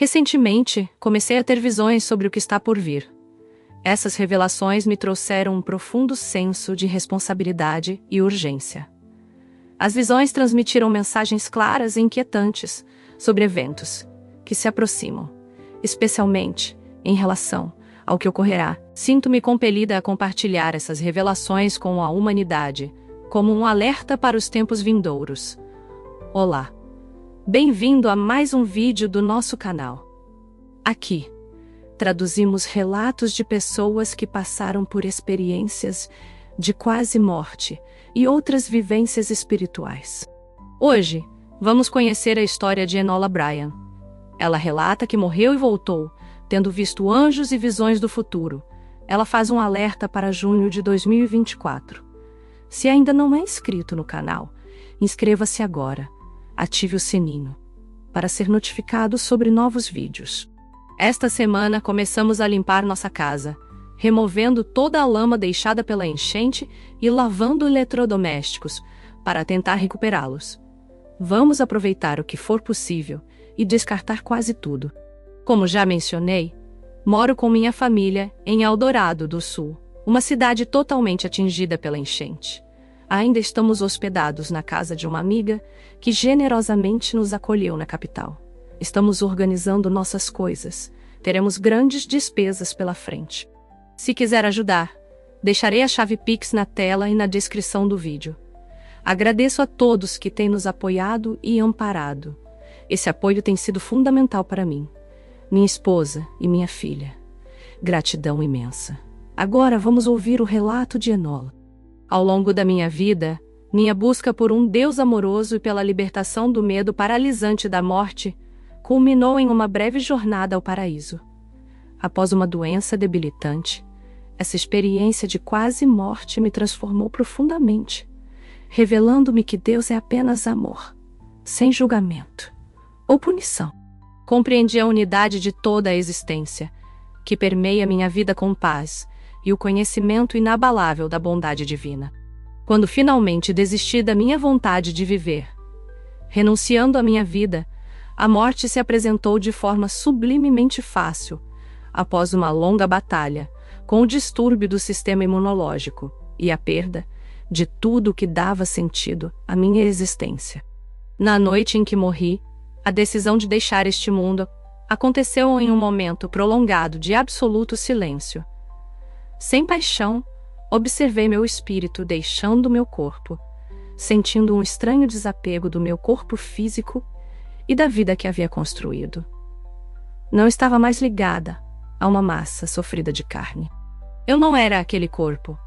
Recentemente, comecei a ter visões sobre o que está por vir. Essas revelações me trouxeram um profundo senso de responsabilidade e urgência. As visões transmitiram mensagens claras e inquietantes sobre eventos que se aproximam, especialmente em relação ao que ocorrerá. Sinto-me compelida a compartilhar essas revelações com a humanidade, como um alerta para os tempos vindouros. Olá! Bem-vindo a mais um vídeo do nosso canal. Aqui, traduzimos relatos de pessoas que passaram por experiências de quase morte e outras vivências espirituais. Hoje, vamos conhecer a história de Enola Bryan. Ela relata que morreu e voltou, tendo visto anjos e visões do futuro. Ela faz um alerta para junho de 2024. Se ainda não é inscrito no canal, inscreva-se agora. Ative o sininho para ser notificado sobre novos vídeos. Esta semana começamos a limpar nossa casa, removendo toda a lama deixada pela enchente e lavando eletrodomésticos para tentar recuperá-los. Vamos aproveitar o que for possível e descartar quase tudo. Como já mencionei, moro com minha família em Eldorado do Sul, uma cidade totalmente atingida pela enchente. Ainda estamos hospedados na casa de uma amiga que generosamente nos acolheu na capital. Estamos organizando nossas coisas. Teremos grandes despesas pela frente. Se quiser ajudar, deixarei a chave Pix na tela e na descrição do vídeo. Agradeço a todos que têm nos apoiado e amparado. Esse apoio tem sido fundamental para mim, minha esposa e minha filha. Gratidão imensa. Agora vamos ouvir o relato de Enola. Ao longo da minha vida, minha busca por um Deus amoroso e pela libertação do medo paralisante da morte culminou em uma breve jornada ao paraíso. Após uma doença debilitante, essa experiência de quase morte me transformou profundamente, revelando-me que Deus é apenas amor, sem julgamento ou punição. Compreendi a unidade de toda a existência, que permeia minha vida com paz e o conhecimento inabalável da bondade divina. Quando finalmente desisti da minha vontade de viver, renunciando à minha vida, a morte se apresentou de forma sublimemente fácil, após uma longa batalha, com o distúrbio do sistema imunológico e a perda de tudo o que dava sentido à minha existência. Na noite em que morri, a decisão de deixar este mundo aconteceu em um momento prolongado de absoluto silêncio. Sem paixão, observei meu espírito deixando meu corpo, sentindo um estranho desapego do meu corpo físico e da vida que havia construído. Não estava mais ligada a uma massa sofrida de carne. Eu não era aquele corpo,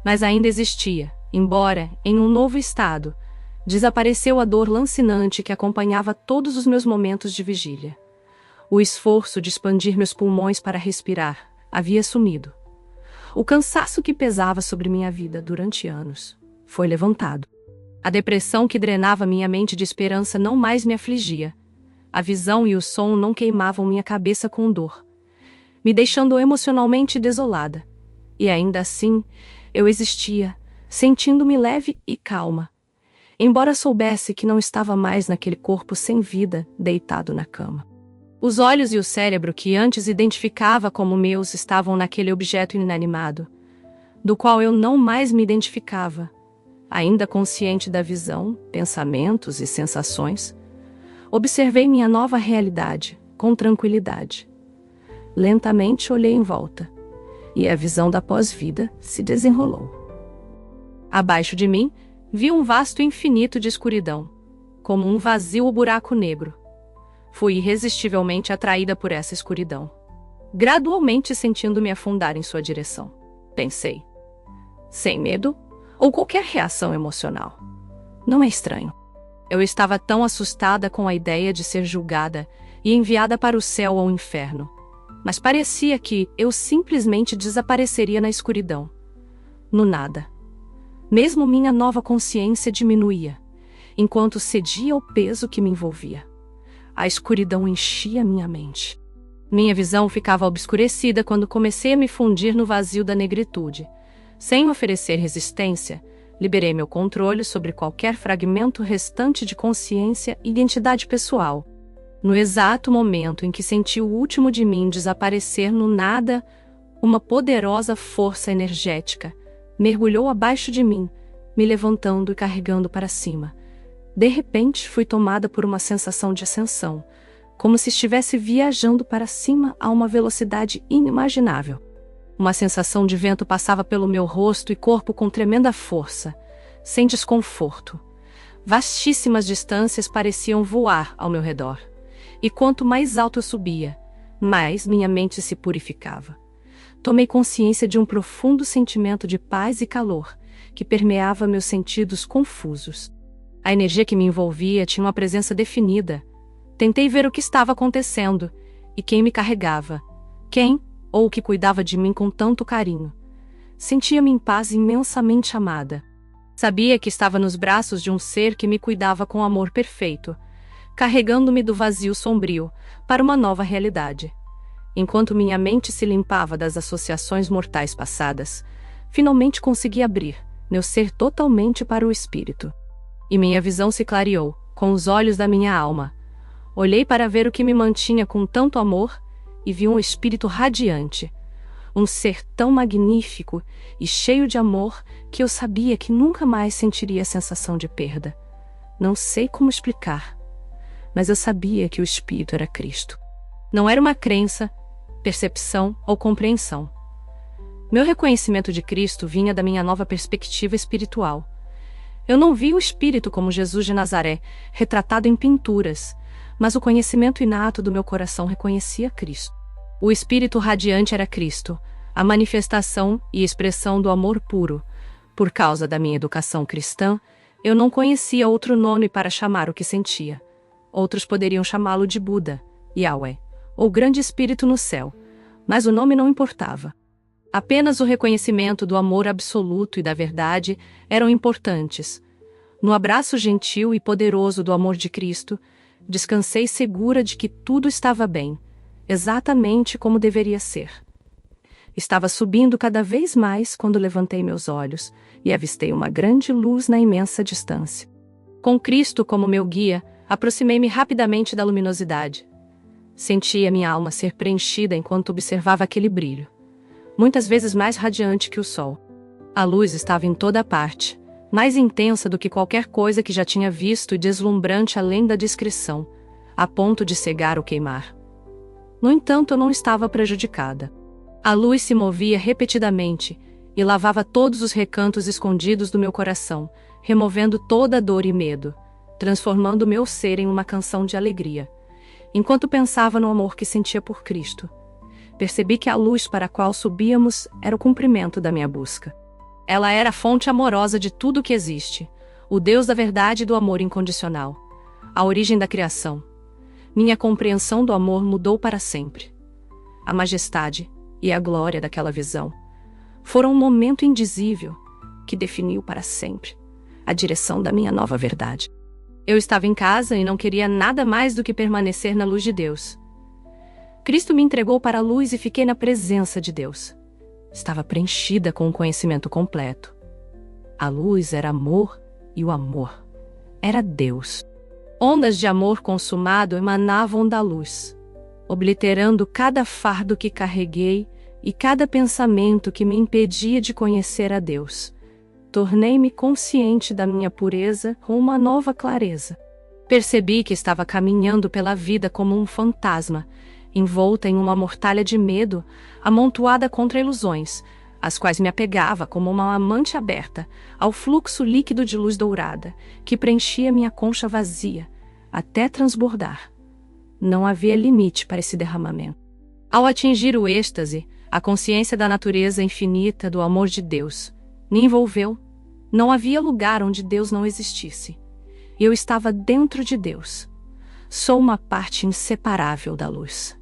mas ainda existia, embora em um novo estado. Desapareceu a dor lancinante que acompanhava todos os meus momentos de vigília. O esforço de expandir meus pulmões para respirar havia sumido. O cansaço que pesava sobre minha vida durante anos foi levantado. A depressão que drenava minha mente de esperança não mais me afligia. A visão e o som não queimavam minha cabeça com dor, me deixando emocionalmente desolada. E ainda assim, eu existia, sentindo-me leve e calma, embora soubesse que não estava mais naquele corpo sem vida, deitado na cama. Os olhos e o cérebro que antes identificava como meus estavam naquele objeto inanimado, do qual eu não mais me identificava. Ainda consciente da visão, pensamentos e sensações, observei minha nova realidade com tranquilidade. Lentamente olhei em volta, e a visão da pós-vida se desenrolou. Abaixo de mim, vi um vasto infinito de escuridão, como um vazio buraco negro. Fui irresistivelmente atraída por essa escuridão, gradualmente sentindo-me afundar em sua direção. Pensei, sem medo ou qualquer reação emocional. Não é estranho. Eu estava tão assustada com a ideia de ser julgada e enviada para o céu ou o inferno, mas parecia que eu simplesmente desapareceria na escuridão, no nada. Mesmo minha nova consciência diminuía, enquanto cedia ao peso que me envolvia. A escuridão enchia minha mente. Minha visão ficava obscurecida quando comecei a me fundir no vazio da negritude. Sem oferecer resistência, liberei meu controle sobre qualquer fragmento restante de consciência e identidade pessoal. No exato momento em que senti o último de mim desaparecer no nada, uma poderosa força energética mergulhou abaixo de mim, me levantando e carregando para cima. De repente, fui tomada por uma sensação de ascensão, como se estivesse viajando para cima a uma velocidade inimaginável. Uma sensação de vento passava pelo meu rosto e corpo com tremenda força, sem desconforto. Vastíssimas distâncias pareciam voar ao meu redor. E quanto mais alto eu subia, mais minha mente se purificava. Tomei consciência de um profundo sentimento de paz e calor, que permeava meus sentidos confusos. A energia que me envolvia tinha uma presença definida. Tentei ver o que estava acontecendo e quem me carregava. Quem ou o que cuidava de mim com tanto carinho. Sentia-me em paz imensamente amada. Sabia que estava nos braços de um ser que me cuidava com amor perfeito, carregando-me do vazio sombrio para uma nova realidade. Enquanto minha mente se limpava das associações mortais passadas, finalmente consegui abrir meu ser totalmente para o espírito. E minha visão se clareou, com os olhos da minha alma. Olhei para ver o que me mantinha com tanto amor e vi um espírito radiante, um ser tão magnífico e cheio de amor que eu sabia que nunca mais sentiria a sensação de perda. Não sei como explicar, mas eu sabia que o espírito era Cristo. Não era uma crença, percepção ou compreensão. Meu reconhecimento de Cristo vinha da minha nova perspectiva espiritual. Eu não vi o espírito como Jesus de Nazaré, retratado em pinturas, mas o conhecimento inato do meu coração reconhecia Cristo. O espírito radiante era Cristo, a manifestação e expressão do amor puro. Por causa da minha educação cristã, eu não conhecia outro nome para chamar o que sentia. Outros poderiam chamá-lo de Buda, Yahweh, ou Grande Espírito no céu, mas o nome não importava. Apenas o reconhecimento do amor absoluto e da verdade eram importantes. No abraço gentil e poderoso do amor de Cristo, descansei segura de que tudo estava bem, exatamente como deveria ser. Estava subindo cada vez mais quando levantei meus olhos e avistei uma grande luz na imensa distância. Com Cristo como meu guia, aproximei-me rapidamente da luminosidade. Sentia minha alma ser preenchida enquanto observava aquele brilho, muitas vezes mais radiante que o sol. A luz estava em toda parte, mais intensa do que qualquer coisa que já tinha visto e deslumbrante além da descrição, a ponto de cegar ou queimar. No entanto, eu não estava prejudicada. A luz se movia repetidamente e lavava todos os recantos escondidos do meu coração, removendo toda a dor e medo, transformando meu ser em uma canção de alegria. Enquanto pensava no amor que sentia por Cristo, percebi que a luz para a qual subíamos era o cumprimento da minha busca. Ela era a fonte amorosa de tudo o que existe, o Deus da verdade e do amor incondicional, a origem da criação. Minha compreensão do amor mudou para sempre. A majestade e a glória daquela visão foram um momento indizível que definiu para sempre a direção da minha nova verdade. Eu estava em casa e não queria nada mais do que permanecer na luz de Deus. Cristo me entregou para a luz e fiquei na presença de Deus. Estava preenchida com o conhecimento completo. A luz era amor e o amor era Deus. Ondas de amor consumado emanavam da luz, obliterando cada fardo que carreguei e cada pensamento que me impedia de conhecer a Deus. Tornei-me consciente da minha pureza com uma nova clareza. Percebi que estava caminhando pela vida como um fantasma, envolta em uma mortalha de medo, amontoada contra ilusões, às quais me apegava como uma amante aberta ao fluxo líquido de luz dourada, que preenchia minha concha vazia, até transbordar. Não havia limite para esse derramamento. Ao atingir o êxtase, a consciência da natureza infinita do amor de Deus me envolveu. Não havia lugar onde Deus não existisse. Eu estava dentro de Deus. Sou uma parte inseparável da luz.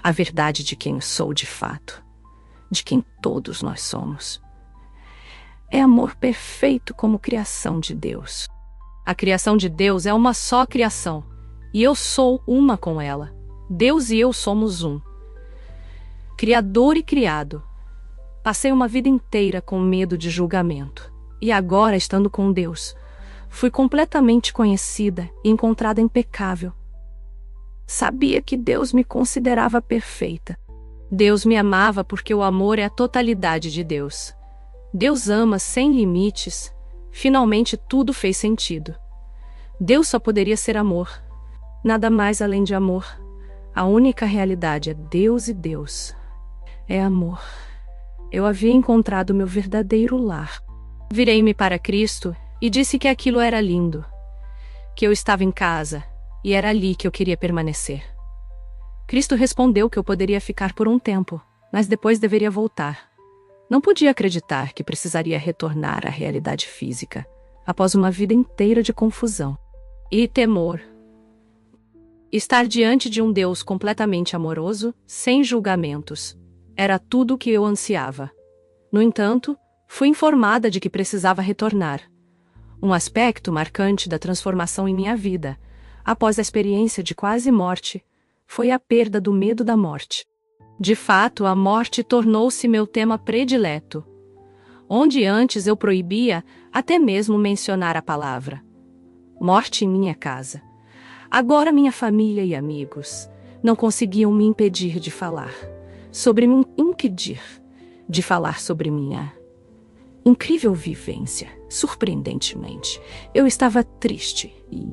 A verdade de quem sou de fato, de quem todos nós somos. É amor perfeito como criação de Deus. A criação de Deus é uma só criação, e eu sou uma com ela. Deus e eu somos um. Criador e criado. Passei uma vida inteira com medo de julgamento, e agora, estando com Deus, fui completamente conhecida e encontrada impecável. Sabia que Deus me considerava perfeita. Deus me amava porque o amor é a totalidade de Deus. Deus ama sem limites. Finalmente tudo fez sentido. Deus só poderia ser amor. Nada mais além de amor. A única realidade é Deus e Deus. É amor. Eu havia encontrado meu verdadeiro lar. Virei-me para Cristo e disse que aquilo era lindo. Que eu estava em casa e era ali que eu queria permanecer. Cristo respondeu que eu poderia ficar por um tempo, mas depois deveria voltar. Não podia acreditar que precisaria retornar à realidade física, após uma vida inteira de confusão e temor. Estar diante de um Deus completamente amoroso, sem julgamentos, era tudo o que eu ansiava. No entanto, fui informada de que precisava retornar. Um aspecto marcante da transformação em minha vida, após a experiência de quase morte, foi a perda do medo da morte. De fato, a morte tornou-se meu tema predileto. Onde antes eu proibia até mesmo mencionar a palavra morte em minha casa, agora minha família e amigos não conseguiam me impedir de falar sobre de falar sobre minha incrível vivência. Surpreendentemente, eu estava triste e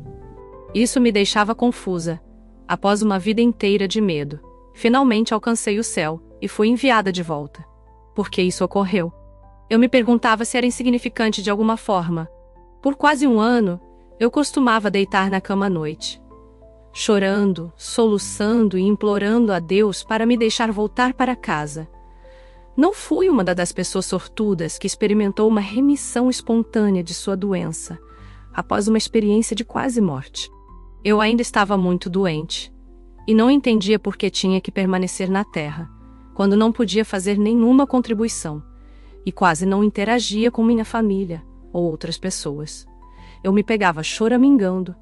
isso me deixava confusa. Após uma vida inteira de medo, finalmente alcancei o céu e fui enviada de volta. Por que isso ocorreu? Eu me perguntava se era insignificante de alguma forma. Por quase um ano, eu costumava deitar na cama à noite, chorando, soluçando e implorando a Deus para me deixar voltar para casa. Não fui uma das pessoas sortudas que experimentou uma remissão espontânea de sua doença, após uma experiência de quase morte. Eu ainda estava muito doente, e não entendia por que tinha que permanecer na Terra, quando não podia fazer nenhuma contribuição, e quase não interagia com minha família ou outras pessoas. Eu me pegava choramingando,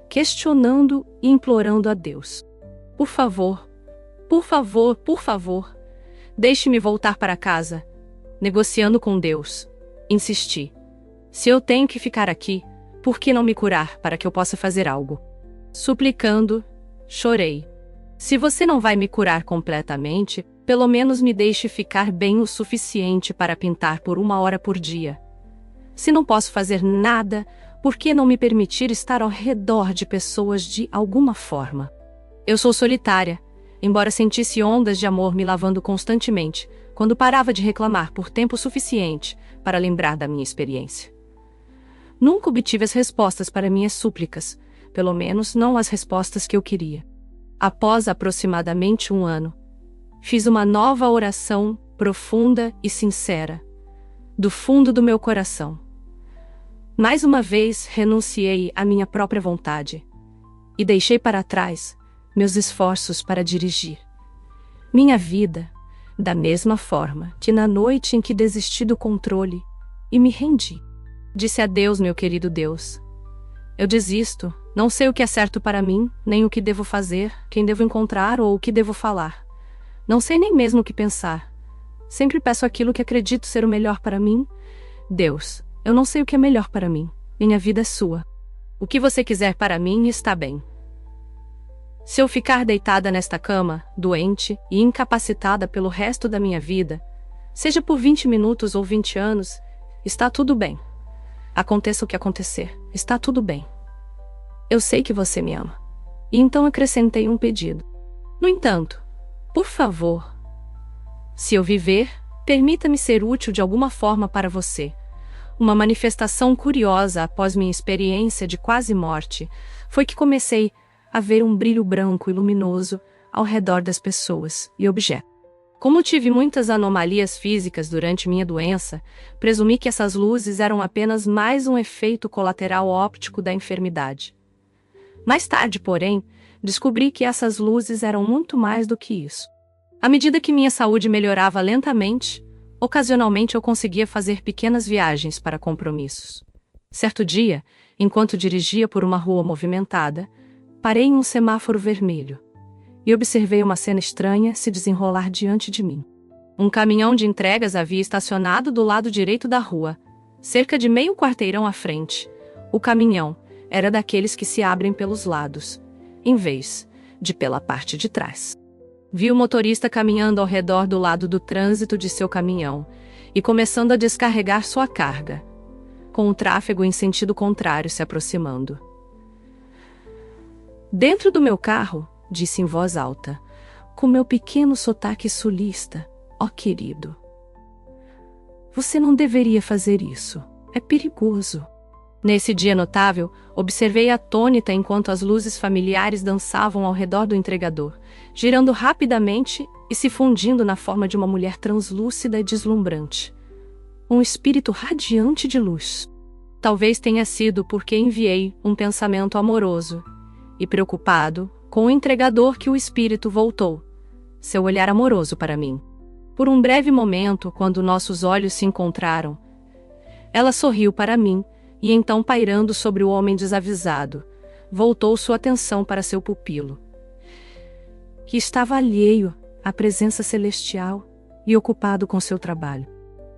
questionando e implorando a Deus. Por favor, por favor, por favor, deixe-me voltar para casa. Negociando com Deus, insisti. Se eu tenho que ficar aqui, por que não me curar para que eu possa fazer algo? Suplicando, chorei. Se você não vai me curar completamente, pelo menos me deixe ficar bem o suficiente para pintar por 1 hora por dia. Se não posso fazer nada, por que não me permitir estar ao redor de pessoas de alguma forma? Eu sou solitária, embora sentisse ondas de amor me lavando constantemente, quando parava de reclamar por tempo suficiente para lembrar da minha experiência. Nunca obtive as respostas para minhas súplicas, pelo menos não as respostas que eu queria. Após aproximadamente 1 ano, fiz uma nova oração profunda e sincera, do fundo do meu coração. Mais uma vez renunciei à minha própria vontade e deixei para trás meus esforços para dirigir minha vida da mesma forma que na noite em que desisti do controle e me rendi. Disse a Deus, meu querido Deus, eu desisto, não sei o que é certo para mim, nem o que devo fazer, quem devo encontrar ou o que devo falar. Não sei nem mesmo o que pensar. Sempre peço aquilo que acredito ser o melhor para mim. Deus, eu não sei o que é melhor para mim. Minha vida é sua. O que você quiser para mim está bem. Se eu ficar deitada nesta cama, doente e incapacitada pelo resto da minha vida, seja por 20 minutos ou 20 anos, está tudo bem. Aconteça o que acontecer, está tudo bem. Eu sei que você me ama. E então acrescentei um pedido. No entanto, por favor, se eu viver, permita-me ser útil de alguma forma para você. Uma manifestação curiosa após minha experiência de quase morte foi que comecei a ver um brilho branco e luminoso ao redor das pessoas e objetos. Como tive muitas anomalias físicas durante minha doença, presumi que essas luzes eram apenas mais um efeito colateral óptico da enfermidade. Mais tarde, porém, descobri que essas luzes eram muito mais do que isso. À medida que minha saúde melhorava lentamente, ocasionalmente eu conseguia fazer pequenas viagens para compromissos. Certo dia, enquanto dirigia por uma rua movimentada, parei em um semáforo vermelho e observei uma cena estranha se desenrolar diante de mim. Um caminhão de entregas havia estacionado do lado direito da rua, cerca de meio quarteirão à frente. O caminhão era daqueles que se abrem pelos lados, em vez de pela parte de trás. Vi o motorista caminhando ao redor do lado do trânsito de seu caminhão e começando a descarregar sua carga, com o tráfego em sentido contrário se aproximando. Dentro do meu carro, disse em voz alta, com meu pequeno sotaque sulista, ó querido. Você não deveria fazer isso. É perigoso. Nesse dia notável, observei atônita enquanto as luzes familiares dançavam ao redor do entregador, girando rapidamente e se fundindo na forma de uma mulher translúcida e deslumbrante. Um espírito radiante de luz. Talvez tenha sido porque enviei um pensamento amoroso e preocupado com o entregador que o espírito voltou, seu olhar amoroso para mim. Por um breve momento, quando nossos olhos se encontraram, ela sorriu para mim, e então, pairando sobre o homem desavisado, voltou sua atenção para seu pupilo, que estava alheio à presença celestial e ocupado com seu trabalho.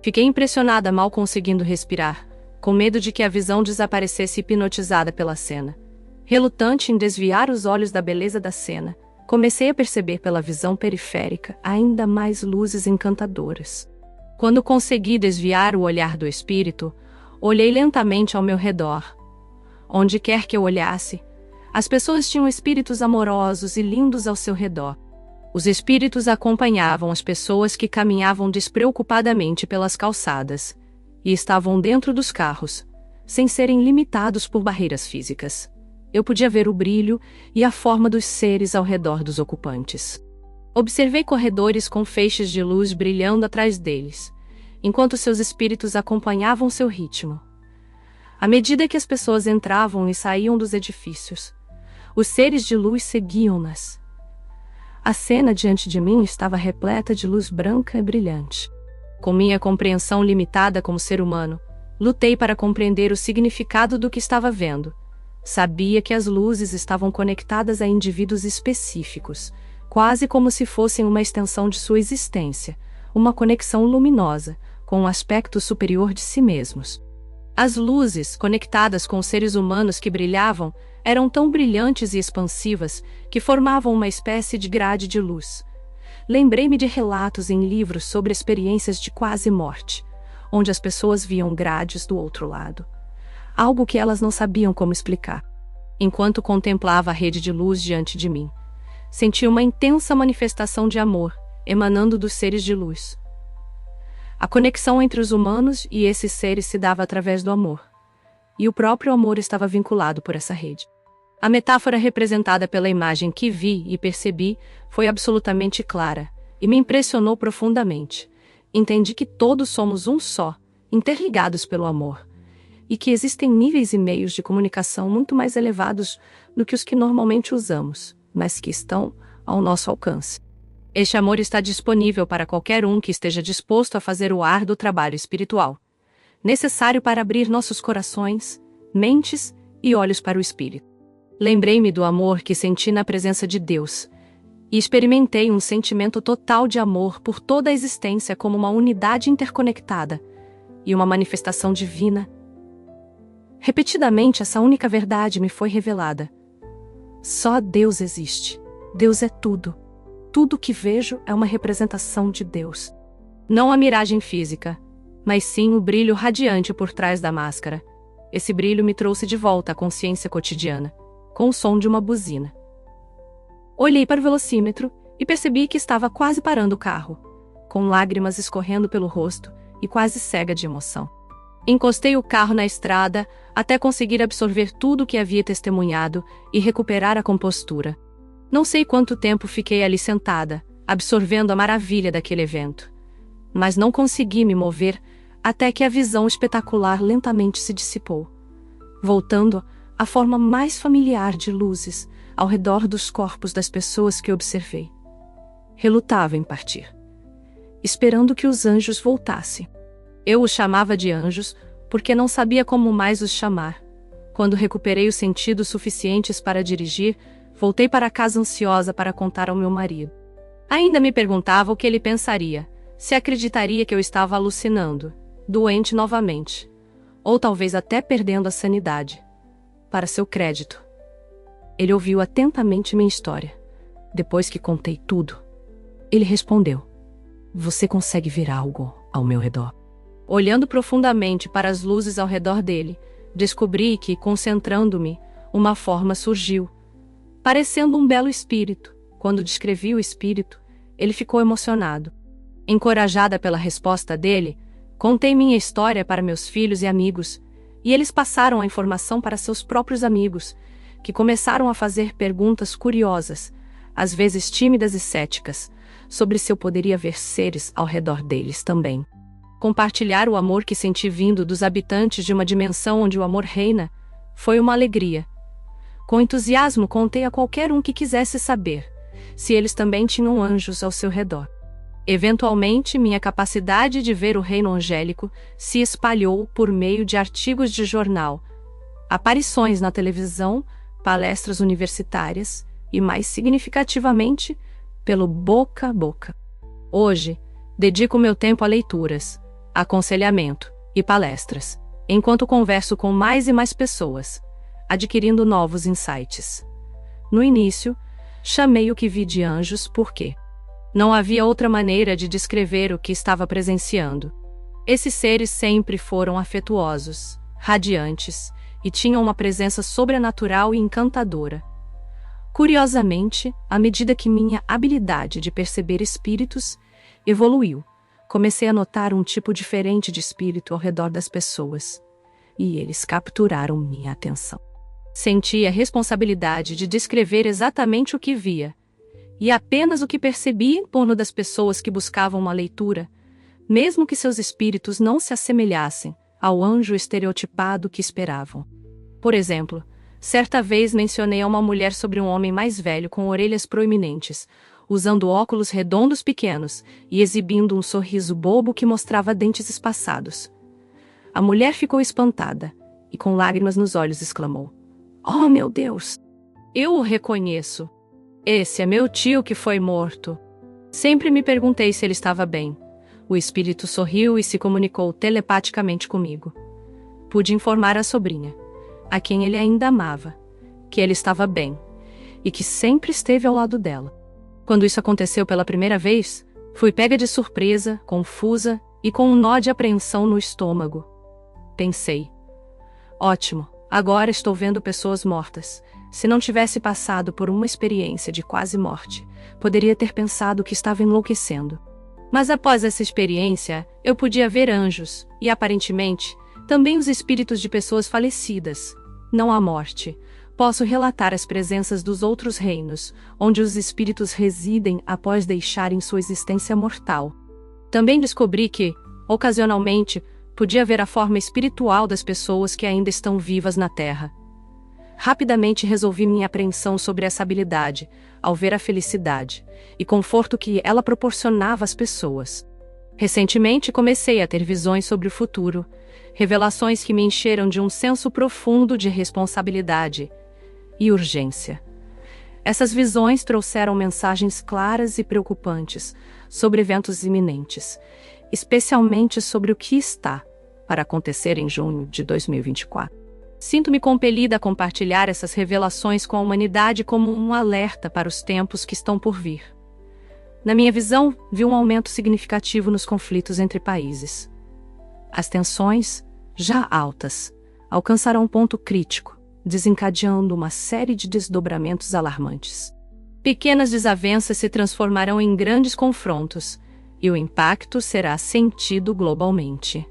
Fiquei impressionada, mal conseguindo respirar, com medo de que a visão desaparecesse hipnotizada pela cena. Relutante em desviar os olhos da beleza da cena, comecei a perceber pela visão periférica ainda mais luzes encantadoras. Quando consegui desviar o olhar do espírito, olhei lentamente ao meu redor. Onde quer que eu olhasse, as pessoas tinham espíritos amorosos e lindos ao seu redor. Os espíritos acompanhavam as pessoas que caminhavam despreocupadamente pelas calçadas e estavam dentro dos carros, sem serem limitados por barreiras físicas. Eu podia ver o brilho e a forma dos seres ao redor dos ocupantes. Observei corredores com feixes de luz brilhando atrás deles, enquanto seus espíritos acompanhavam seu ritmo. À medida que as pessoas entravam e saíam dos edifícios, os seres de luz seguiam-nas. A cena diante de mim estava repleta de luz branca e brilhante. Com minha compreensão limitada como ser humano, lutei para compreender o significado do que estava vendo. Sabia que as luzes estavam conectadas a indivíduos específicos, quase como se fossem uma extensão de sua existência, uma conexão luminosa, com um aspecto superior de si mesmos. As luzes, conectadas com os seres humanos que brilhavam, eram tão brilhantes e expansivas que formavam uma espécie de grade de luz. Lembrei-me de relatos em livros sobre experiências de quase morte, onde as pessoas viam grades do outro lado. Algo que elas não sabiam como explicar. Enquanto contemplava a rede de luz diante de mim, senti uma intensa manifestação de amor, emanando dos seres de luz. A conexão entre os humanos e esses seres se dava através do amor, e o próprio amor estava vinculado por essa rede. A metáfora representada pela imagem que vi e percebi foi absolutamente clara, e me impressionou profundamente. Entendi que todos somos um só, interligados pelo amor, e que existem níveis e meios de comunicação muito mais elevados do que os que normalmente usamos, mas que estão ao nosso alcance. Este amor está disponível para qualquer um que esteja disposto a fazer o árduo trabalho espiritual, necessário para abrir nossos corações, mentes e olhos para o Espírito. Lembrei-me do amor que senti na presença de Deus, e experimentei um sentimento total de amor por toda a existência como uma unidade interconectada e uma manifestação divina. Repetidamente, essa única verdade me foi revelada. Só Deus existe. Deus é tudo. Tudo que vejo é uma representação de Deus. Não a miragem física, mas sim o brilho radiante por trás da máscara. Esse brilho me trouxe de volta à consciência cotidiana, com o som de uma buzina. Olhei para o velocímetro e percebi que estava quase parando o carro, com lágrimas escorrendo pelo rosto e quase cega de emoção. Encostei o carro na estrada até conseguir absorver tudo o que havia testemunhado e recuperar a compostura. Não sei quanto tempo fiquei ali sentada, absorvendo a maravilha daquele evento. Mas não consegui me mover até que a visão espetacular lentamente se dissipou, voltando à forma mais familiar de luzes ao redor dos corpos das pessoas que observei. Relutava em partir, esperando que os anjos voltassem. Eu os chamava de anjos porque não sabia como mais os chamar. Quando recuperei os sentidos suficientes para dirigir, voltei para casa ansiosa para contar ao meu marido. Ainda me perguntava o que ele pensaria, se acreditaria que eu estava alucinando, doente novamente, ou talvez até perdendo a sanidade. Para seu crédito, ele ouviu atentamente minha história, Depois que contei tudo, ele respondeu: "Você consegue ver algo ao meu redor?" Olhando profundamente para as luzes ao redor dele, descobri que, concentrando-me, uma forma surgiu, parecendo um belo espírito. Quando descrevi o espírito, ele ficou emocionado. Encorajada pela resposta dele, contei minha história para meus filhos e amigos, e eles passaram a informação para seus próprios amigos, que começaram a fazer perguntas curiosas, às vezes tímidas e céticas, sobre se eu poderia ver seres ao redor deles também. Compartilhar o amor que senti vindo dos habitantes de uma dimensão onde o amor reina foi uma alegria. Com entusiasmo contei a qualquer um que quisesse saber se eles também tinham anjos ao seu redor. Eventualmente, minha capacidade de ver o reino angélico se espalhou por meio de artigos de jornal, aparições na televisão, palestras universitárias e, mais significativamente, pelo boca a boca. Hoje, dedico meu tempo a leituras, aconselhamento e palestras, enquanto converso com mais e mais pessoas, adquirindo novos insights. No início, chamei o que vi de anjos porque não havia outra maneira de descrever o que estava presenciando. Esses seres sempre foram afetuosos, radiantes e tinham uma presença sobrenatural e encantadora. Curiosamente, à medida que minha habilidade de perceber espíritos evoluiu, comecei a notar um tipo diferente de espírito ao redor das pessoas, e eles capturaram minha atenção. Senti a responsabilidade de descrever exatamente o que via, e apenas o que percebi em torno das pessoas que buscavam uma leitura, mesmo que seus espíritos não se assemelhassem ao anjo estereotipado que esperavam. Por exemplo, certa vez mencionei a uma mulher sobre um homem mais velho com orelhas proeminentes, usando óculos redondos pequenos e exibindo um sorriso bobo que mostrava dentes espaçados. A mulher ficou espantada e, com lágrimas nos olhos, exclamou: "Oh, meu Deus! Eu o reconheço! Esse é meu tio que foi morto." Sempre me perguntei se ele estava bem. O espírito sorriu e se comunicou telepaticamente comigo. Pude informar a sobrinha, a quem ele ainda amava, que ele estava bem e que sempre esteve ao lado dela. Quando isso aconteceu pela primeira vez, fui pega de surpresa, confusa e com um nó de apreensão no estômago. Pensei: ótimo, agora estou vendo pessoas mortas. Se não tivesse passado por uma experiência de quase morte, poderia ter pensado que estava enlouquecendo. Mas após essa experiência, eu podia ver anjos e, aparentemente, também os espíritos de pessoas falecidas. Não há morte. Posso relatar as presenças dos outros reinos, onde os espíritos residem após deixarem sua existência mortal. Também descobri que, ocasionalmente, podia ver a forma espiritual das pessoas que ainda estão vivas na Terra. Rapidamente resolvi minha apreensão sobre essa habilidade, ao ver a felicidade e conforto que ela proporcionava às pessoas. Recentemente comecei a ter visões sobre o futuro, revelações que me encheram de um senso profundo de responsabilidade e urgência. Essas visões trouxeram mensagens claras e preocupantes sobre eventos iminentes, especialmente sobre o que está para acontecer em junho de 2024. Sinto-me compelida a compartilhar essas revelações com a humanidade como um alerta para os tempos que estão por vir. Na minha visão, vi um aumento significativo nos conflitos entre países. As tensões, já altas, alcançarão um ponto crítico, desencadeando uma série de desdobramentos alarmantes. Pequenas desavenças se transformarão em grandes confrontos, e o impacto será sentido globalmente.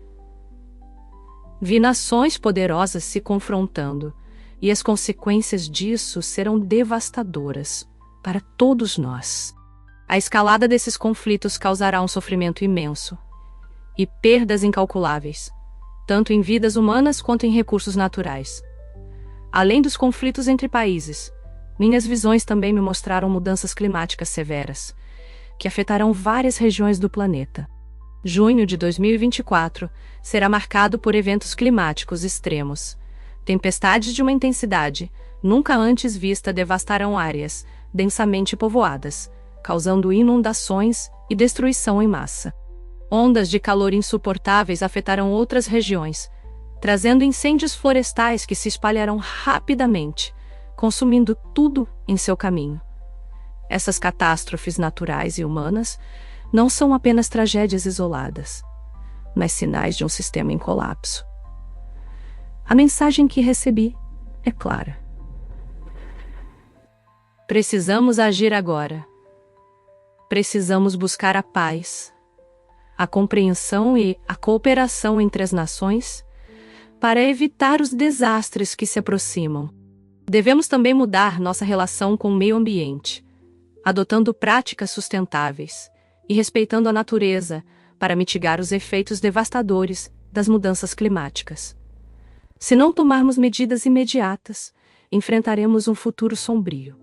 Vi nações poderosas se confrontando, e as consequências disso serão devastadoras para todos nós. A escalada desses conflitos causará um sofrimento imenso e perdas incalculáveis, tanto em vidas humanas quanto em recursos naturais. Além dos conflitos entre países, minhas visões também me mostraram mudanças climáticas severas, que afetarão várias regiões do planeta. Junho de 2024 será marcado por eventos climáticos extremos. Tempestades de uma intensidade nunca antes vista devastarão áreas densamente povoadas, causando inundações e destruição em massa. Ondas de calor insuportáveis afetarão outras regiões, trazendo incêndios florestais que se espalharão rapidamente, consumindo tudo em seu caminho. Essas catástrofes naturais e humanas não são apenas tragédias isoladas, mas sinais de um sistema em colapso. A mensagem que recebi é clara. Precisamos agir agora. Precisamos buscar a paz, a compreensão e a cooperação entre as nações para evitar os desastres que se aproximam. Devemos também mudar nossa relação com o meio ambiente, adotando práticas sustentáveis e respeitando a natureza para mitigar os efeitos devastadores das mudanças climáticas. Se não tomarmos medidas imediatas, enfrentaremos um futuro sombrio,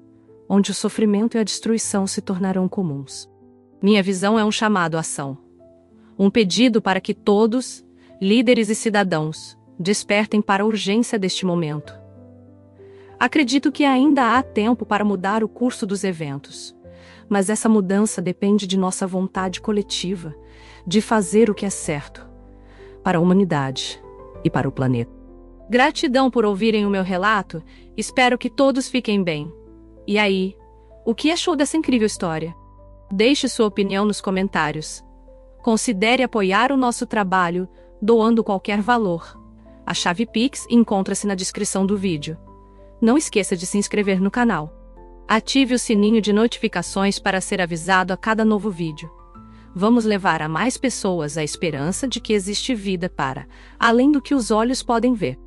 onde o sofrimento e a destruição se tornarão comuns. Minha visão é um chamado à ação, um pedido para que todos, líderes e cidadãos, despertem para a urgência deste momento. Acredito que ainda há tempo para mudar o curso dos eventos, mas essa mudança depende de nossa vontade coletiva de fazer o que é certo para a humanidade e para o planeta. Gratidão por ouvirem o meu relato, espero que todos fiquem bem. E aí, o que achou dessa incrível história? Deixe sua opinião nos comentários. Considere apoiar o nosso trabalho doando qualquer valor. A chave Pix encontra-se na descrição do vídeo. Não esqueça de se inscrever no canal. Ative o sininho de notificações para ser avisado a cada novo vídeo. Vamos levar a mais pessoas a esperança de que existe vida para além do que os olhos podem ver.